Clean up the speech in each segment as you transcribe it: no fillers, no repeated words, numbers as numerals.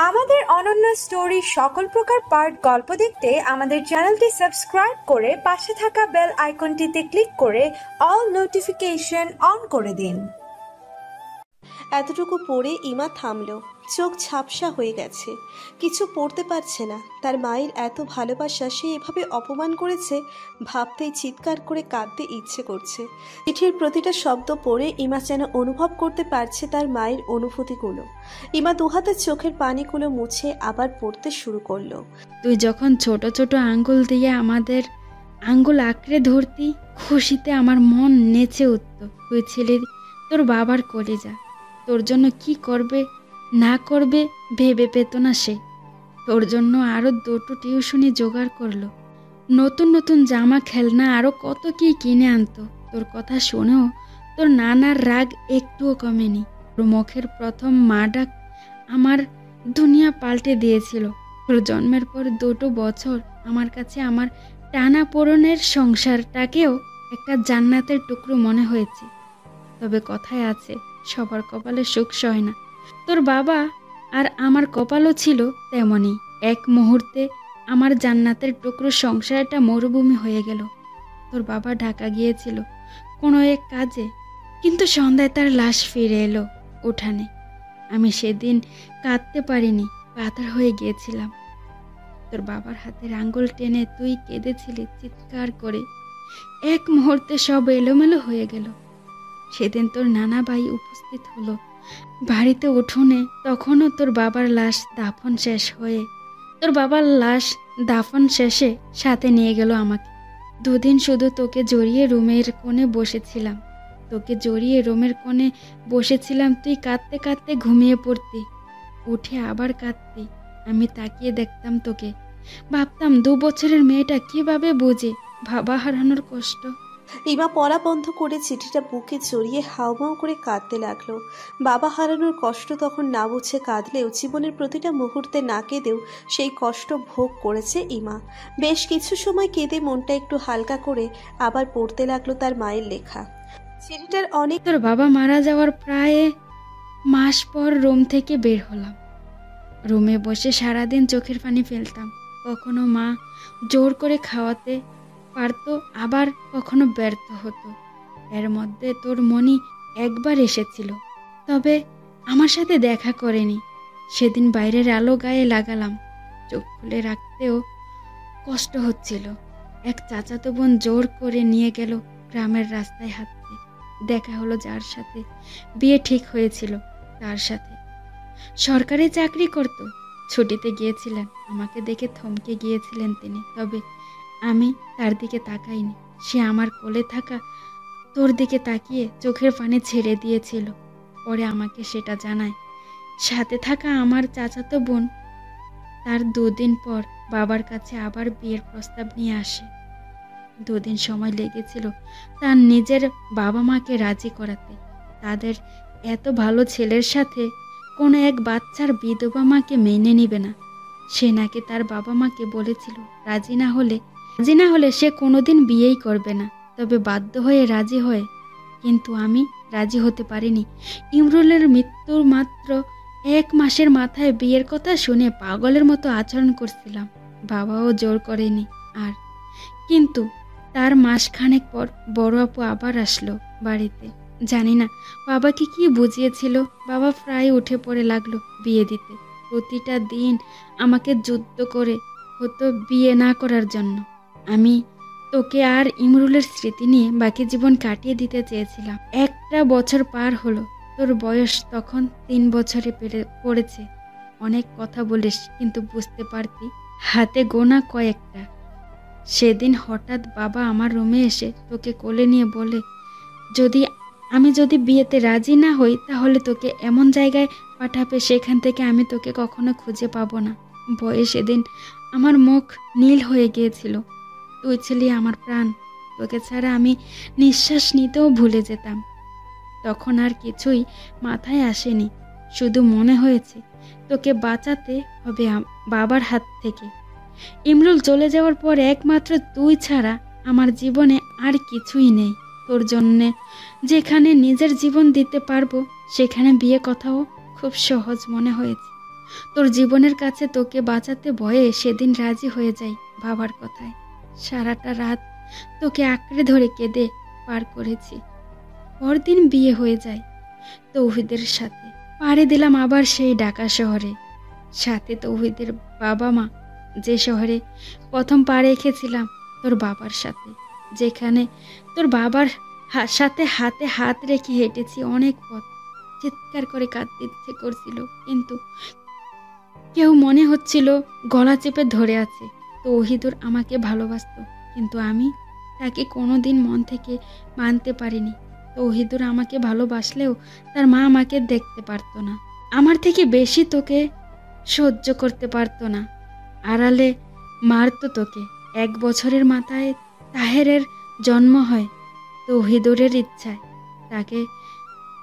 আমাদের অনন্য স্টোরি সকল প্রকার পার্ট গল্প দেখতে আমাদের চ্যানেলটি সাবস্ক্রাইব করে পাশে থাকা বেল আইকনটিতে ক্লিক করে অল নোটিফিকেশন অন করে দিন। এতটুকু পড়ে ইমা থামল। চোখ ঝাপসা হয়ে গেছে, কিছু পড়তে পারছে না। তার মায়ের এত ভালোবাসা সে এভাবে অপমান করেছে ভাবতেই চিৎকার করে কাঁদতে ইচ্ছে করছে। চিঠির প্রতিটা শব্দ পড়ে ইমা যেন অনুভব করতে পারছে তার মায়ের অনুভূতিগুলো। ইমা দুহাতে চোখের পানিগুলো মুছে আবার পড়তে শুরু করলো। তুই যখন ছোট ছোট আঙ্গুল দিয়ে আমাদের আঙ্গুল আঁকড়ে ধরতি, খুশিতে আমার মন নেচে উঠত। তুই ছিলি তোর বাবার কলিজা। তোর জন্য কি করবে না করবে ভেবে পেত না সে। তোর জন্য আরো 2টো টিউশনি জোগাড় করলো, নতুন নতুন জামা খেলনা আরো কত কি কিনে আনতো। তোর কথা শুনেও তোর নানার রাগ একটুও কমেনি। তোর মুখের প্রথম মা ডাক আমার দুনিয়া পাল্টে দিয়েছিল। তোর জন্মের পর 2টো বছর আমার কাছে আমার টানা পোড়নের সংসারটাকেও একটা জান্নাতের টুকরো মনে হয়েছে। তবে কথায় আছে, সবার কপালে সুখ সয় না। তোর বাবা আর আমার কপালও ছিল তেমনই। এক মুহূর্তে আমার জান্নাতের টুকরো সংসারটা মরুভূমি হয়ে গেল। তোর বাবা ঢাকা গিয়েছিল কোনো এক কাজে, কিন্তু সন্ধ্যায় তার লাশ ফিরে এলো উঠানে। আমি সেদিন কাঁদতে পারিনি, পাথর হয়ে গিয়েছিলাম। তোর বাবার হাতের আঙ্গুল টেনে তুই কেঁদেছিলি চিৎকার করে। এক মুহূর্তে সব এলোমেলো হয়ে গেল। সেদিন তোর নানা ভাই উপস্থিত হলো বাড়িতে উঠোনে। তখনও তোর বাবার লাশ দাফন শেষ হয়ে তোর বাবার লাশ দাফন শেষে সাথে নিয়ে গেল আমাকে। 2 দিন শুধু তোকে জড়িয়ে রুমের কোণে বসেছিলাম। তুই কাঁদতে কাঁদতে ঘুমিয়ে পড়তি, উঠে আবার কাঁদতি। আমি তাকিয়ে দেখতাম তোকে, ভাবতাম 2 বছরের মেয়েটা কিভাবে বোঝে বাবা হারানোর কষ্ট। ইমা পড়া বন্ধ করে চিঠিটা বুকে জড়িয়ে হাউমাউ করে কাঁদতে লাগলো। বাবা হারানোর কষ্ট তখন না বুঝে কাঁদলেও জীবনের প্রতিটা মুহূর্তে না কেঁদেও সেই কষ্ট ভোগ করেছে ইমা। বেশ কিছু সময় কেঁদে মনটা একটু হালকা করে আবার পড়তে লাগলো তার মায়ের লেখা চিঠিটার অনেক। তোর বাবা মারা যাওয়ার প্রায় মাস পর রুম থেকে বের হলাম। রুমে বসে সারাদিন চোখের পানি ফেলতাম। কখনো মা জোর করে খাওয়াতে পারতো, আবার কখনো ব্যর্থ হতো। এর মধ্যে তোর মনি একবার এসেছিল, তবে আমার সাথে দেখা করেনি। সেদিন বাইরের আলো গায়ে লাগালাম, চোখ খুলে রাখতেও কষ্ট হচ্ছিল। এক চাচাতো বোন জোর করে নিয়ে গেল গ্রামের রাস্তায় হাঁটতে। দেখা হলো যার সাথে বিয়ে ঠিক হয়েছিল তার সাথে। সরকারি চাকরি করত, ছুটিতে গিয়েছিলেন। আমাকে দেখে থমকে গিয়েছিলেন তিনি, তবে আমি তার দিকে তাকাইনি। সে আমার কোলে থাকা তোর দিকে তাকিয়ে চোখের পানি ছেড়ে দিয়েছিল। পরে আমাকে সেটা জানায় সাথে থাকা আমার চাচাতো বোন। তার 2 দিন পর বাবার কাছে আবার বিয়ের প্রস্তাব নিয়ে আসে। 2 দিন সময় লেগেছিল তার নিজের বাবা মাকে রাজি করাতে। তাদের এত ভালো ছেলের সাথে কোনো এক বাচ্চার বিধবা মাকে মেনে নিবে না। সে নাকি তার বাবা মাকে বলেছিল রাজি না হলে সে কোনোদিন বিয়েই করবে না। তবে বাধ্য হয়ে রাজি হয়, কিন্তু আমি রাজি হতে পারিনি। ইমরুলের মৃত্যুর মাত্র 1 মাসের মাথায় বিয়ের কথা শুনে পাগলের মতো আচরণ করছিলাম। বাবাও জোর করেনি আর। কিন্তু তার মাসখানেক পর বড় আপু আবার আসলো বাড়িতে। জানি না বাবাকে কি বুঝিয়েছিল, বাবা প্রায় উঠে পড়ে লাগলো বিয়ে দিতে। প্রতিটা দিন আমাকে যুদ্ধ করে হতো বিয়ে না করার জন্য। আমি তোকে আর ইমরুলের স্মৃতি নিয়ে বাকি জীবন কাটিয়ে দিতে চেয়েছিলাম। 1টা বছর পার হলো, তোর বয়স তখন 3 বছরে পড়েছে। অনেক কথা বলিস, কিন্তু বুঝতে পারতি হাতে গোনা কয়েকটা। সেদিন হঠাৎ বাবা আমার রুমে এসে তোকে কোলে নিয়ে বলে আমি যদি বিয়েতে রাজি না হই তাহলে তোকে এমন জায়গায় পাঠাবে সেখান থেকে আমি তোকে কখনো খুঁজে পাবো না। ভয়ে সেদিন আমার মুখ নীল হয়ে গিয়েছিল। তুই ছিলি আমার প্রাণ, তোকে ছাড়া আমি নিঃশ্বাস নিতেও ভুলে যেতাম। তখন আর কিছুই মাথায় আসেনি, শুধু মনে হয়েছে তোকে বাঁচাতে হবে বাবার হাত থেকে। ইমরুল চলে যাওয়ার পর একমাত্র তুই ছাড়া আমার জীবনে আর কিছুই নেই। তোর জন্যে যেখানে নিজের জীবন দিতে পারবো সেখানে বিয়ে কথাও খুব সহজ মনে হয়েছে। তোর জীবনের কাছে তোকে বাঁচাতে ভয়ে সেদিন রাজি হয়ে যাই বাবার কথায়। সারাটা রাত তোকে আঁকড়ে ধরে কেঁদে পার করেছি। পরদিন বিয়ে হয়ে যায় তৌহিদের সাথে। পাড়ি দিলাম আবার সেই ঢাকা শহরে। সাথে তৌহিদের বাবা মা। যে শহরে প্রথম পা রেখেছিলাম তোর বাবার সাথে, যেখানে তোর বাবার সাথে হাতে হাত রেখে হেঁটেছি অনেক পথ। চিৎকার করে কাঁদতে ইচ্ছে করছিল, কিন্তু কেউ মনে হচ্ছিল গলা চেপে ধরে আছে। তৌহিদুর আমাকে ভালোবাসতো, কিন্তু আমি তাকে কোনোদিন মন থেকে মানতে পারিনি। তৌহিদুর আমাকে ভালোবাসলেও তার মা আমাকে দেখতে পারতো না। আমার থেকে বেশি তোকে সহ্য করতে পারতো না। আড়ালে মারতো তোকে। 1 বছরের মাথায় তাহেরের জন্ম হয় তৌহিদুরের ইচ্ছায়। তাকে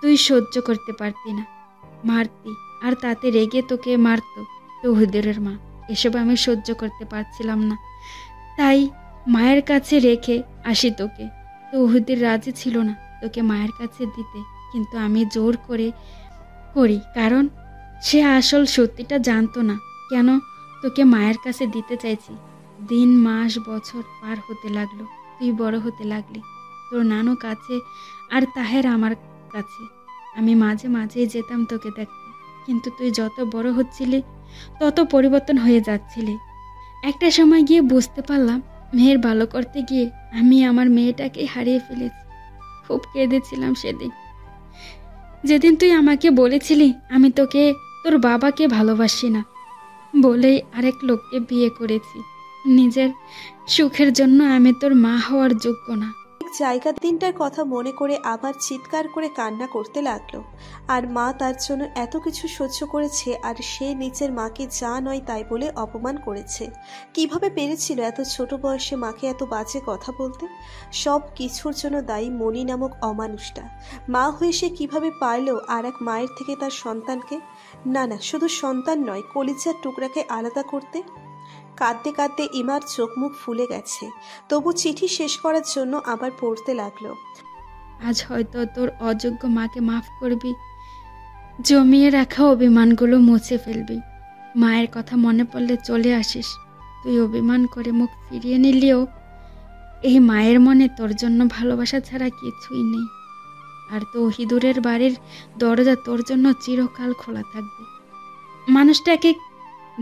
তুই সহ্য করতে পারতি না, মারতি, আর তাতে রেগে তোকে মারতো তৌহিদুরের মা। এসব আমি সহ্য করতে পারছিলাম না, তাই মায়ের কাছে রেখে আসি তোকে। তৌহিদুর রাজি ছিল না তোকে মায়ের কাছে দিতে, কিন্তু আমি জোর করি, কারণ সে আসল সত্যিটা জানতো না কেন তোকে মায়ের কাছে দিতে চাইছি। দিন মাস বছর পার হতে লাগলো, তুই বড় হতে লাগলি, তোর নানু কাছে আর তাহের আমার কাছে। আমি মাঝে মাঝেই যেতাম তোকে দেখতে, কিন্তু তুই যত বড় হচ্ছিলি তত পরিবর্তন হয়ে যাচ্ছিলি। একটা সময় গিয়ে বুঝতে পারলাম মেয়ের ভালো করতে গিয়ে আমি আমার মেয়েটাকে হারিয়ে ফেলেছি। খুব কেঁদেছিলাম সেদিন, যেদিন তুই আমাকে বলেছিলি আমি তোকে তোর বাবাকে ভালোবাসি না বলেই আরেক লোককে বিয়ে করেছি। নিজের সুখের জন্য আমি তোর মা হওয়ার যোগ্য না। জায়গার দিনটার কথা মনে করে আবার চিৎকার করে কান্না করতে লাগলো। আর মা তার জন্য এত কিছু সহ্য করেছে, আর সে নিজের মাকে যা নয় তাই বলে অপমান করেছে। কিভাবে পেরেছিল এত ছোট বয়সে মাকে এত বাজে কথা বলতে? সব কিছুর জন্য দায়ী মনি নামক অমানুষটা। মা হয়ে সে কিভাবে পারলো আর এক মায়ের থেকে তার সন্তানকে, না শুধু সন্তান নয়, কলিজার টুকরাকে আলাদা করতে? কাঁদতে কাঁদতে ইমার চোখ মুখ ফুলে গেছে, তবু চিঠি শেষ করার জন্য আবার পড়তে লাগলো। আজ হয়তো তোর অযোগ্য মাকে মাফ করবি, জমিয়ে রাখা অভিমানগুলো মুছে ফেলবি। মায়ের কথা মনে পড়লে চলে আসিস। তুই অভিমান করে মুখ ফিরিয়ে নিলেও এই মায়ের মনে তোর জন্য ভালোবাসা ছাড়া কিছুই নেই। আর তৌহিদুরের বাড়ির দরজা তোর জন্য চিরকাল খোলা থাকবে। মানুষটাকে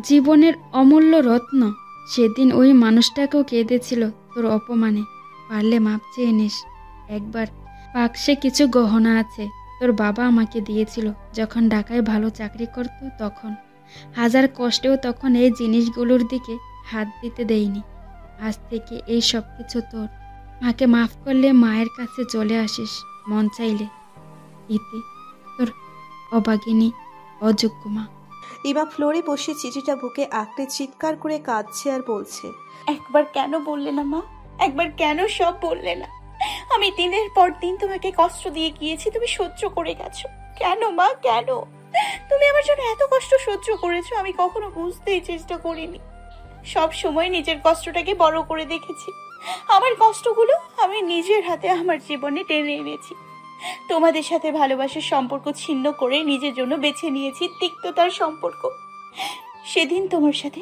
জীবনের অমূল্য রত্ন। সেদিন ওই মানুষটাকেও কেঁদেছিল তোর অপমানে। পারলে মাপ চেয়ে নিস একবার। বাক্সে কিছু গহনা আছে, তোর বাবা আমাকে দিয়েছিল যখন ঢাকায় ভালো চাকরি করত তখন। হাজার কষ্টেও তখন এই জিনিসগুলোর দিকে হাত দিতে দেইনি। আজ থেকে এই সব কিছু তোর। মাকে মাফ করলে মায়ের কাছে চলে আসিস মন চাইলে। ইতি, তোর অভাগিনী অযোগ্য মা। ইমা ফ্লোরে বসে চিঠিটা বুকে আঁকড়ে চিৎকার করে কাঁদছে আর বলছে, একবার কেন বললে না মা? একবার কেন সব বললে না? আমি দিনের পর দিন তোমাকে কষ্ট দিয়ে গিয়েছি, তুমি সহ্য করে গেছো। কেন মা, কেন তুমি আমার জন্য এত কষ্ট সহ্য করেছো? আমি কখনো বুঝতেই চেষ্টা করিনি। সব সময় নিজের কষ্টটাকে বড় করে দেখেছি। আমার কষ্টগুলো আমি নিজের হাতে আমার জীবনে টেনে এনেছি। তোমাদের সাথে ভালোবাসার সম্পর্ক ছিন্ন করে নিজের জন্য বেছে নিয়েছি তিক্ততার সম্পর্ক। সেদিন তোমার সাথে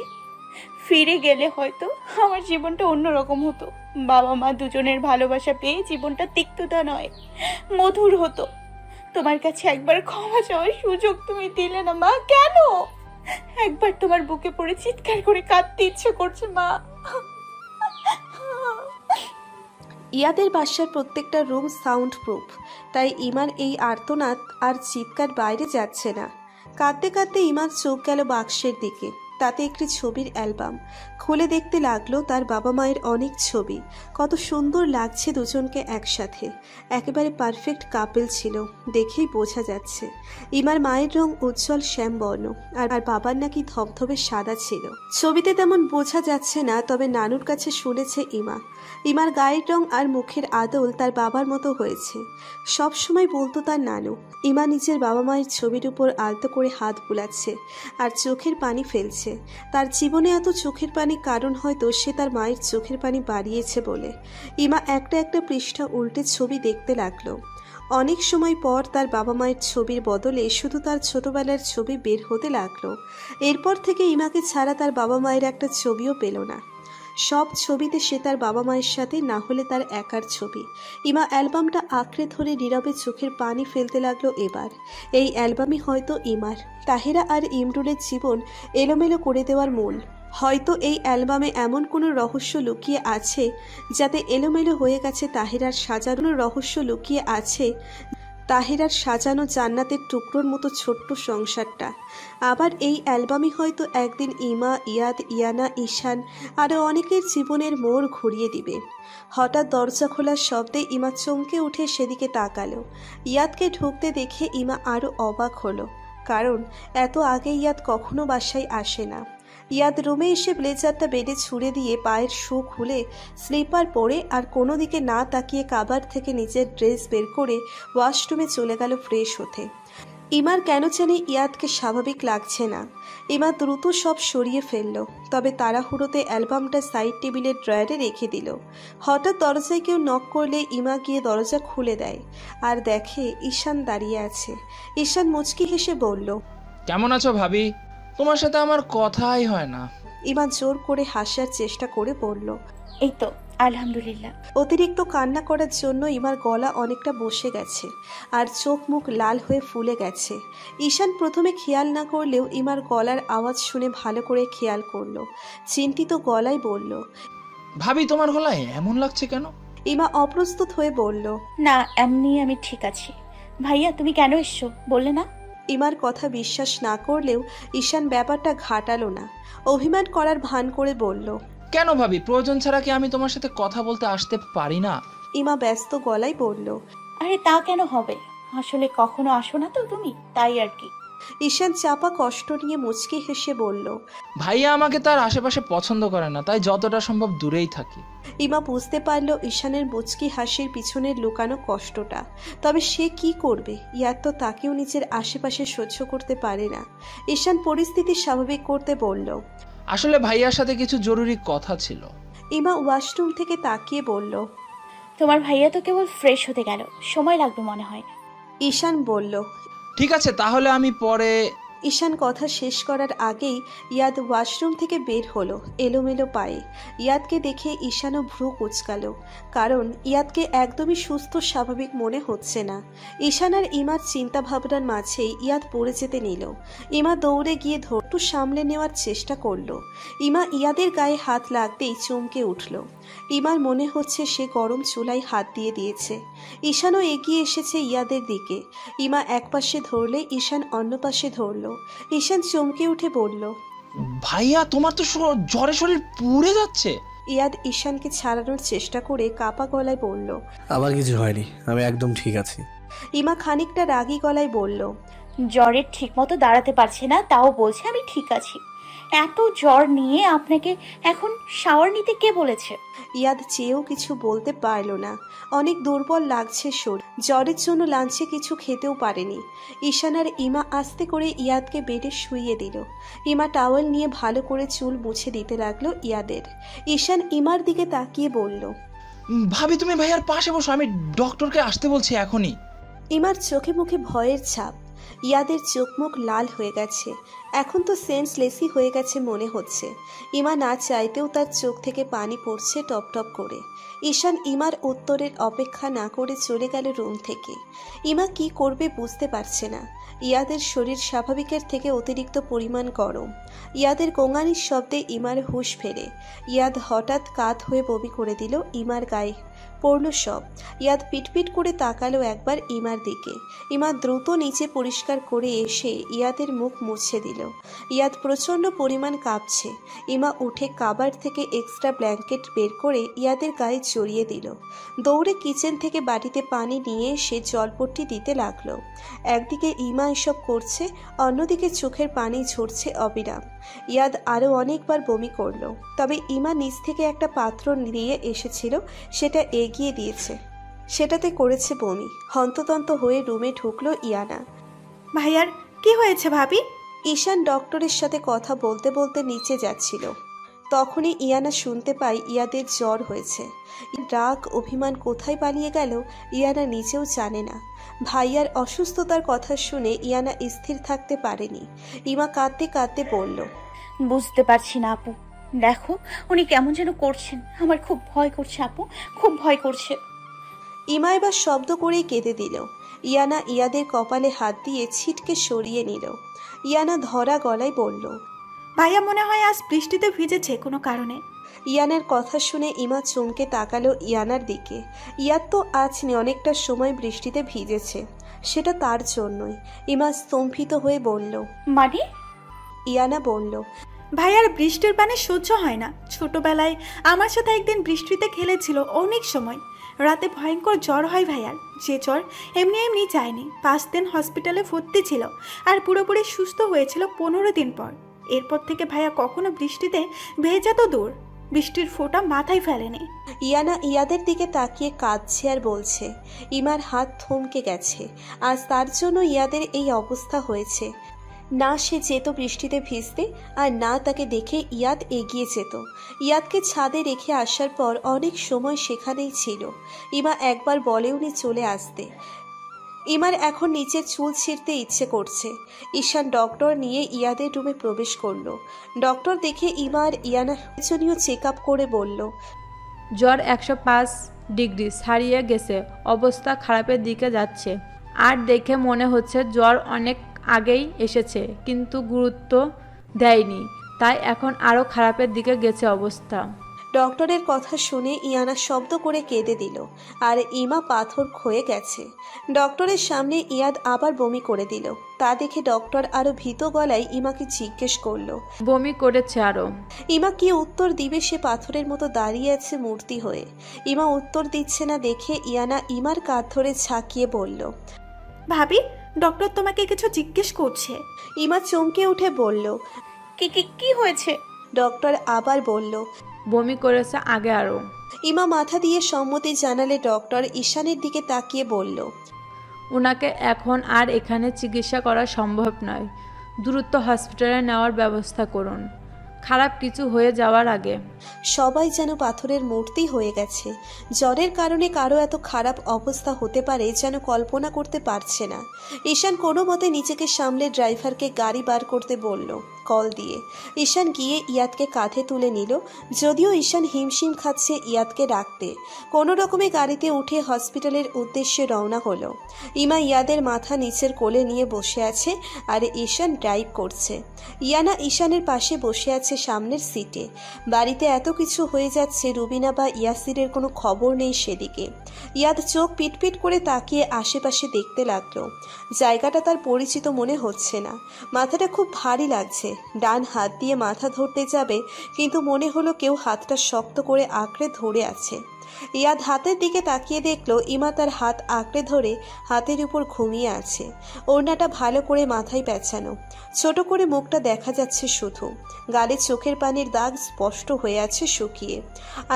ফিরে গেলে হয়তো আমার জীবনটা অন্যরকম হতো। বাবা মা দুজনের ভালোবাসা পেয়ে জীবনটা তিক্ততা নয়, মধুর হতো। তোমার কাছে একবার ক্ষমা চাওয়ার সুযোগ তুমি দিলে না মা। কেন? একবার তোমার বুকে পড়ে চিৎকার করে কাঁদতে ইচ্ছে করছে মা। ইয়াদের বাসার প্রত্যেকটা রুম সাউন্ড প্রুফ, তাই ইমার এই আর্তনাদ আর চিৎকার বাইরে যাচ্ছে না। কাঁদতে কাঁদতে ইমার চোখ গেল বাক্সের দিকে। তাতে একটি ছবির অ্যালবাম। খুলে দেখতে লাগলো তার বাবা মায়ের অনেক ছবি। কত সুন্দর লাগছে দুজনকে একসাথে। একেবারে পারফেক্ট কাপল ছিল, দেখেই বোঝা যাচ্ছে। ইমার মায়ের রং উজ্জ্বল শ্যামবর্ণ, আর বাবার নাকি ধবধবে সাদা ছিল। ছবিতে তেমন বোঝা যাচ্ছে না, তবে নানুর কাছে শুনেছে ইমার গায়ের রং আর মুখের আদল তার বাবার মতো হয়েছে। সব সময় বলতো তার নানু। ইমা নিজের বাবা মায়ের ছবির উপর আলতো করে হাত বুলাচ্ছে আর চোখের পানি ফেলছে। তার জীবনে এত চোখের পানি কারণ হয়তো সে তার মায়ের চোখের পানি বাড়িয়েছে বলে। ইমা একটা একটা পৃষ্ঠা উল্টে ছবি দেখতে লাগলো। অনেক সময় পর তার বাবা মায়ের ছবির বদলে শুধু তার ছোটবেলার ছবি বের হতে লাগলো। এরপর থেকে ইমাকে ছাড়া তার বাবা মায়ের একটা ছবিও পেল না। সব ছবিতে সে তার বাবা মায়ের সাথে, না হলে তার একার ছবি। ইমা অ্যালবামটা আঁকড়ে ধরে নীরবে চোখের পানি ফেলতে লাগলো। এবার এই অ্যালবামই হয়তো ইমার, তাহেরা আর ইমরুলের জীবন এলোমেলো করে দেওয়ার মূল। হয়তো এই অ্যালবামে এমন কোনো রহস্য লুকিয়ে আছে যাতে এলোমেলো হয়ে গেছে তাহেরার সাজানো রহস্য লুকিয়ে আছে তাহেরার সাজানো জান্নাতের টুকরোর মতো ছোট্ট সংসারটা। আবার এই অ্যালবামই হয়তো একদিন ইমা, ইয়াদ, ইয়ানা, ঈশান আরও অনেকের জীবনের মোড় ঘুরিয়ে দিবে। হঠাৎ দরজা খোলার শব্দে ইমা চমকে উঠে সেদিকে তাকালো। ইয়াদকে ঢুকতে দেখে ইমা আরও অবাক হলো, কারণ এত আগে ইয়াদ কখনো বাসায় আসে না। ইয়াদ রুমে এসে ব্লেজারটা বেডে ছুঁড়ে দিয়ে পায়ের শু খুলে স্লিপার পরে আর কোনো দিকে না তাকিয়ে কাবার থেকে নিজের ড্রেস বের করে ওয়াশরুমে চলে গেল ফ্রেশ হতে। ইমার কেন জানি ইয়াদকে স্বাভাবিক লাগছে না। ইমা দ্রুত সব সরিয়ে ফেলল, তবে তাড়াহুড়োতে অ্যালবামটা সাইড টেবিলের ড্রয়ারে রেখে দিল। হঠাৎ দরজায় কেউ নক করলে ইমা গিয়ে দরজা খুলে দেয় আর দেখে ঈশান দাঁড়িয়ে আছে। ঈশান মুচকি হেসে বলল, কেমন আছো ভাবি? তোমার সাথে আমার কথাই হয় না। ইমা জোর করে হাসার চেষ্টা করে বলল, এই তো আলহামদুলিল্লাহ। অতিরিক্ত কান্না করার জন্য ইমার গলা অনেকটা বসে গেছে আর চোখ মুখ লাল হয়ে ফুলে গেছে। ঈশান প্রথমে খেয়াল না করলেও ইমার গলার আওয়াজ শুনে ভালো করে খেয়াল করলো। চিন্তিত গলায় বলল, ভাবি তোমার গলায় এমন লাগছে কেন? ইমা অপ্রস্তুত হয়ে বলল, না, এমনি আমি ঠিক আছি। ভাইয়া তুমি কেন এসছো বললে না? ইমার কথা বিশ্বাস না করলেও ঈশান ব্যাপারটা ঘাটালো না, অভিমান করার ভান করে বলল, কেন ভাবি? প্রয়োজন ছাড়া কি আমি তোমার সাথে কথা বলতে আসতে পারি না? ইমা ব্যস্ত গলায় বলল, আরে তা কেন হবে, আসলে কখনো আসো না তো তুমি, তাই আর কি। ঈশান চাপা কষ্ট নিয়ে মুচকি হেসে বলল, ভাইয়া আমাকে তার আশেপাশে পছন্দ করে না, তাই যতটা সম্ভব দূরেই থাকি। ইমা বুঝতে পারল ঈশানের মুচকি হাসির পিছনের লুকানো কষ্টটা। তবে সে কি করবে? ইয়াদ তো তাকেও নিজের আশেপাশে সহ্য করতে পারে না। ঈশান পরিস্থিতি স্বাভাবিক করতে বলল, আসলে ভাইয়ার সাথে কিছু জরুরি কথা ছিল। ইমা ওয়াশরুম থেকে তাকিয়ে বলল, তোমার ভাইয়া তো কেবল ফ্রেশ হতে গেল, সময় লাগবে মনে হয়। ঈশান বলল, ঠিক আছে, তাহলে আমি পরে। ঈশান কথা শেষ করার আগেই ইয়াদ ওয়াশরুম থেকে বের হলো এলোমেলো পায়ে। ইয়াদকে দেখে ঈশানও ভ্রু কুঁচকালো, কারণ ইয়াদকে একদমই সুস্থ স্বাভাবিক মনে হচ্ছে না। ঈশান আর ইমার চিন্তা ভাবনার মাঝেই ইয়াদ পড়ে যেতে নিল। ইমা দৌড়ে গিয়ে ধরটু সামলে নেওয়ার চেষ্টা করলো। ইমা ইয়াদের গায়ে হাত লাগতেই চমকে উঠল। ইমার মনে হচ্ছে সে গরম চুলায় হাত দিয়ে দিয়েছে। ঈশানও এগিয়ে এসেছে ইয়াদের দিকে। ইমা এক পাশে ধরলে ঈশান অন্য পাশে ধরল। ঈশান চমকে উঠে বলল, ভাইয়া তোমার তো জ্বরে শরীর পুড়ে যাচ্ছে। ইয়াদ ঈশানকে ছাড়ানোর চেষ্টা করে কাপা গলায় বলল, আমার কিছু হয়নি, আমি একদম ঠিক আছি। ইমা খানিকটা রাগী গলায় বলল, জ্বরে ঠিক মতো দাঁড়াতে পারছে না, তাও বলছে আমি ঠিক আছি। এত জ্বর নিয়ে আপনাকে এখন শাওয়ার নিতে কে বলেছে? ইয়াদ চেয়েও কিছু বলতে পারল না। অনেক দুর্বল লাগছে শরীর, জ্বরের জন্য লাঞ্চে কিছু খেতেও পারেনি। ঈশান আর ইমা আস্তে করে ইয়াদকে বেডে শুইয়ে দিল। ইমা টাওয়েল নিয়ে ভালো করে চুল মুছে দিতে লাগলো ইয়াদের। ঈশান ইমার দিকে তাকিয়ে বলল, ভাবি তুমি ভাইয়ার পাশে বসো, আমি ডক্টরকে আসতে বলছি এখনই। ইমার চোখে মুখে ভয়ের ছাপ। ইয়াদের চোখ মুখ লাল হয়ে গেছে, এখন তো সেন্সলেসই হয়ে গেছে মনে হচ্ছে। ইমা না চাইতেও তার চোখ থেকে পানি পড়ছে টপ টপ করে। ঈশান ইমার উত্তরের অপেক্ষা না করে চলে গেল রুম থেকে। ইমা কি করবে বুঝতে পারছে না। ইয়াদের শরীর স্বাভাবিকের থেকে অতিরিক্ত পরিমাণ গরম। ইয়াদের গোঙানির শব্দে ইমার হুঁশ ফেরে। ইয়াদ হঠাৎ কাত হয়ে বমি করে দিল ইমার গায়ে পড়ল সব। ইয়াদ পিটপিট করে তাকালো একবার ইমার দিকে। ইমা দ্রুত নিচে পরিষ্কার করে এসে ইয়াদের মুখ মুছে দিল। ইয়াদ প্রচণ্ড পরিমাণ কাঁপছে। ইমা উঠে কাবার থেকে এক্সট্রা ব্ল্যাঙ্কেট বের করে ইয়াদের গায়ে জড়িয়ে দিল। দৌড়ে কিচেন থেকে বাটিতে পানি নিয়ে এসে জলপট্টি দিতে লাগলো। একদিকে ইমা এসব করছে, অন্যদিকে চোখের পানি ঝরছে অবিরাম। ইয়াদ আরও অনেকবার বমি করলো, তবে ইমা নিচ থেকে একটা পাত্র নিয়ে এসেছিল, সেটা এগিয়ে দিয়েছে, সেটাতে করেছে বমি। হন্ততন্ত হয়ে রুমে ঢুকলো ইয়ানা। ভাইয়ার কি হয়েছে ভাবি? ঈশান ডক্টরের সাথে কথা বলতে বলতে নিচে যাচ্ছিল। তখনই ইয়ানা শুনতে পায় ইয়াদের জ্বর হয়েছে। রাগ অভিমান কোথায় পালিয়ে গেল ইয়ানা নিজেও জানে না। ভাইয়ার অসুস্থতার কথা শুনে ইয়ানা স্থির থাকতে পারেনি। ইমা কাঁদতে কাঁদতে বলল, বুঝতে পারছি না আপু, দেখো উনি কেমন যেন করছেন, আমার খুব ভয় করছে আপু, খুব ভয় করছে। ইমা এবার শব্দ করেই কেঁদে দিল। ইয়ানা ইয়াদের কপালে হাত দিয়ে ছিটকে সরিয়ে নিল। ইয়ানা ধরা গলায় বলল, ভাইয়া মনে হয় আজ বৃষ্টিতে ভিজেছে কোনো কারণে। ইয়ানার কথা শুনে ইমা চমকে তাকালো ইয়ানার দিকে। ইয়ার তো আজ অনেকটা সময় বৃষ্টিতে ভিজেছে, সেটা তার জন্যই। ইমা স্তম্ভিত হয়ে বলল, মানে? ইয়ানা বলল, ভাইয়ার বৃষ্টির পানি সহ্য হয় না। ছোটবেলায় আমার সাথে একদিন বৃষ্টিতে খেলেছিল অনেক সময়। রাতে ভয়ঙ্কর জ্বর হয় ভাইয়ার, যে জ্বর এমনি এমনি যায়নি। 5 দিন হসপিটালে ভর্তি ছিল আর পুরোপুরি সুস্থ হয়েছিল 15 দিন পর। এরপর থেকে ভাইয়া কখনো বৃষ্টিতে ভেজা তো দূর, বৃষ্টির ফোঁটা মাথায় ফেলেনি। ইয়ানা ইয়াদের দিকে তাকিয়ে কাঁদছে আর বলছে, ইমার হাত থমকে গেছে। আজ তার জন্য ইয়াদের এই অবস্থা হয়েছে। না সে যেত বৃষ্টিতে ভিজতে, আর না তাকে দেখে ইয়াদ এগিয়ে যেত। ইয়াদকে ছাদে রেখে আসার পর অনেক সময় সেখানেই ছিল। ইমা একবার বলেওনি চলে আসতে। ইমার এখন নিচের চুল ছিঁড়তে ইচ্ছে করছে। ঈশান ডক্টর নিয়ে ইয়াদের রুমে প্রবেশ করলো। ডক্টর দেখে ইমা আর ইয়ানা প্রয়োজনীয় চেক আপ করে বলল, জ্বর 105 ডিগ্রি ছাড়িয়ে গেছে, অবস্থা খারাপের দিকে যাচ্ছে। আর দেখে মনে হচ্ছে জ্বর অনেক আগেই এসেছে, কিন্তু গুরুত্ব দেয়নি, তাই এখন আরও খারাপের দিকে গেছে অবস্থা। ডক্টরের কথা শুনে ইয়ানা শব্দ করে কেঁদে দিল, আর ইমা পাথর ক্ষয়ে গেছে। ডক্টরের সামনে ইয়াদ আবার বমি করে দিল। তা দেখে ডক্টর আরো ভীত গলায় ইমাকে জিজ্ঞেস করলো, বমি করেছে আরও। ইমা কি উত্তর দিবে? সে পাথরের মতো দাঁড়িয়ে আছে মূর্তি হয়ে। ইমা উত্তর দিচ্ছে না দেখে ইয়ানা ইমার কাঁধ ধরে ঝাঁকিয়ে বলল, ভাবি, ডক্টর তোমাকে কিছু জিজ্ঞেস করছে। ইমা চমকে উঠে বলল, কি হয়েছে? ডক্টর আবার বলল, বমি করেছে আগে আরও। ইমা মাথা দিয়ে সম্মতি জানালে ডক্টর ঈশানের দিকে তাকিয়ে বলল, ওনাকে এখন আর এখানে চিকিৎসা করা সম্ভব নয়, দ্রুত হসপিটালে নেওয়ার ব্যবস্থা করুন, খারাপ কিছু হয়ে যাওয়ার আগে। সবাই যেন পাথরের মূর্তি হয়ে গেছে। জ্বরের কারণে কারো এত খারাপ অবস্থা হতে পারে যেন কল্পনা করতে পারছে না। ঈশান কোনো মতে নিজেকে সামলে ড্রাইভারকে গাড়ি বার করতে বলল কল দিয়ে। ঈশান গিয়ে ইয়াদকে কাঁধে তুলে নিল। যদিও ঈশান হিমশিম খাচ্ছে ইয়াদকে রাখতে। কোনো রকমে গাড়িতে উঠে হসপিটালের উদ্দেশ্যে রওনা হলো। ইমা ইয়াদের মাথা নিচের কোলে নিয়ে বসে আছে, আর ঈশান ড্রাইভ করছে। ইয়ানা ঈশানের পাশে বসে আছে সামনের সিটে। বাড়িতে এত কিছু হয়ে যাচ্ছে, রুবিনা বা ইয়াসিরের কোনো খবর নেই সেদিকে। ইয়াদ চোখ পিটপিট করে তাকিয়ে আশেপাশে দেখতে লাগলো। জায়গাটা তার পরিচিত মনে হচ্ছে না। মাথাটা খুব ভারী লাগছে। ডান হাত দিয়ে মাথা ধরতে যাবে, কিন্তু মনে হলো কেউ হাতটা শক্ত করে আঁকড়ে ধরে আছে। ইয়াদ হাতের দিকে তাকিয়ে দেখলো ইমা তার হাত আঁকড়ে ধরে হাতের উপর ঘুমিয়ে আছে। ওড়নাটা ভালো করে মাথায় পেঁচানো, ছোট করে মুখটা দেখা যাচ্ছে শুধু। গালে চোখের পানির দাগ স্পষ্ট হয়ে আছে শুকিয়ে।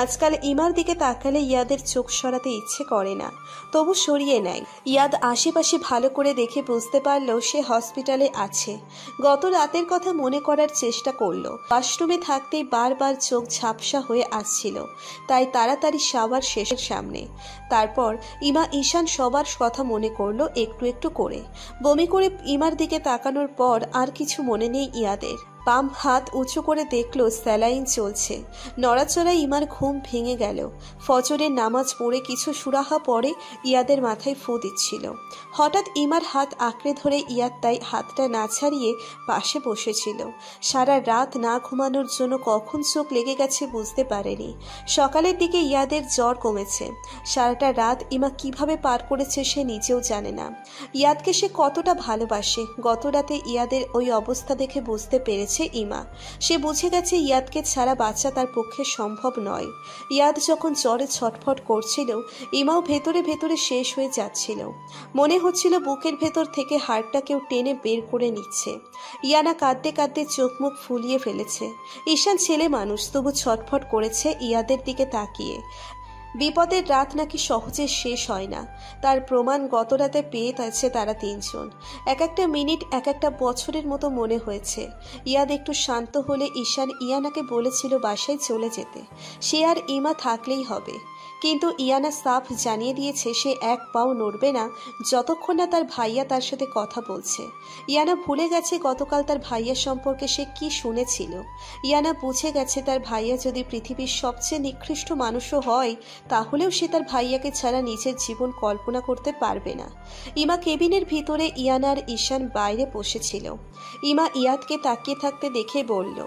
আজকাল ইমার দিকে তাকালে ইয়াদের চোখ সরাতে ইচ্ছে করে না, তবু সরিয়ে নেয়। ইয়াদ আশেপাশে ভালো করে দেখে বুঝতে পারলো সে হসপিটালে আছে। গত রাতের কথা মনে করার চেষ্টা করলো। ওয়াশরুমে থাকতেই বারবার চোখ ঝাপসা হয়ে আসছিল, তাই তাড়াতাড়ি শাওয়ার শেষের সামনে। তারপর ইমা ঈশান সবার কথা মনে করলো একটু একটু করে। বমি করে ইমার দিকে তাকানোর পর আর কিছু মনে নেই ইয়াদের। বাম হাত উঁচু করে দেখলো স্যালাইন চলছে। নড়াচড়ায় ইমার ঘুম ভেঙে গেল। ফজরের নামাজ পড়ে কিছু সুরাহা পরে ইয়াদের মাথায় ফু দিচ্ছিল। হঠাৎ ইমার হাত আঁকড়ে ধরে ইয়াদ তাই হাতটা না ছাড়িয়ে পাশে বসেছিল। সারা রাত না ঘুমানোর জন্য কখন চোখ লেগে গেছে বুঝতে পারেনি। সকালের দিকে ইয়াদের জ্বর কমেছে। সারাটা রাত ইমা কিভাবে পার করেছে সে নিজেও জানে না। ইয়াদকে সে কতটা ভালোবাসে। গত রাতে ইয়াদের ওই অবস্থা দেখে বুঝতে পেরেছে ইমা। সে বুঝে গেছে ইয়াদকে ছাড়া বাঁচা তার পক্ষে সম্ভব নয়। ইয়াদ যখন জ্বরে ছটফট করছিল, ইমাও ভেতরে ভেতরে শেষ হয়ে যাচ্ছিল। মনে হচ্ছিল বুকের ভেতর থেকে হাড়টা কেউ টেনে বের করে নিচ্ছে। ইয়ানা কাঁদতে কাঁদতে চোখ মুখ ফুলিয়ে ফেলেছে। ঈশান ছেলে মানুষ, তবু ছটফট করেছে ইয়াদের দিকে তাকিয়ে। বিপদের রাত নাকি সহজে শেষ হয় না, তার প্রমাণ গত রাতে পেয়ে আছে তারা তিনজন। এক একটা মিনিট এক একটা বছরের মতো মনে হয়েছে। ইয়াদ একটু শান্ত হলে ঈশান ইয়ানাকে বলেছিল বাসায় চলে যেতে, সে আর ইমা থাকলেই হবে। কিন্তু ইয়ানা সাফ জানিয়ে দিয়েছে সে এক পাও নড়বে না যতক্ষণ না তার ভাইয়া তার সাথে কথা বলছে। ইয়ানা ভুলে গেছে গতকাল তার ভাইয়া সম্পর্কে সে কি শুনেছিল। ইয়ানা বুঝে গেছে তার ভাইয়া যদি পৃথিবীর সবচেয়ে নিকৃষ্ট মানুষও হয়, তাহলেও সে তার ভাইয়াকে ছাড়া নিজের জীবন কল্পনা করতে পারবে না। ইমা কেবিনের ভিতরে, ইয়ানা আর ঈশান বাইরে বসেছিল। ইমা ইয়াদকে তাকিয়ে থাকতে দেখে বলল,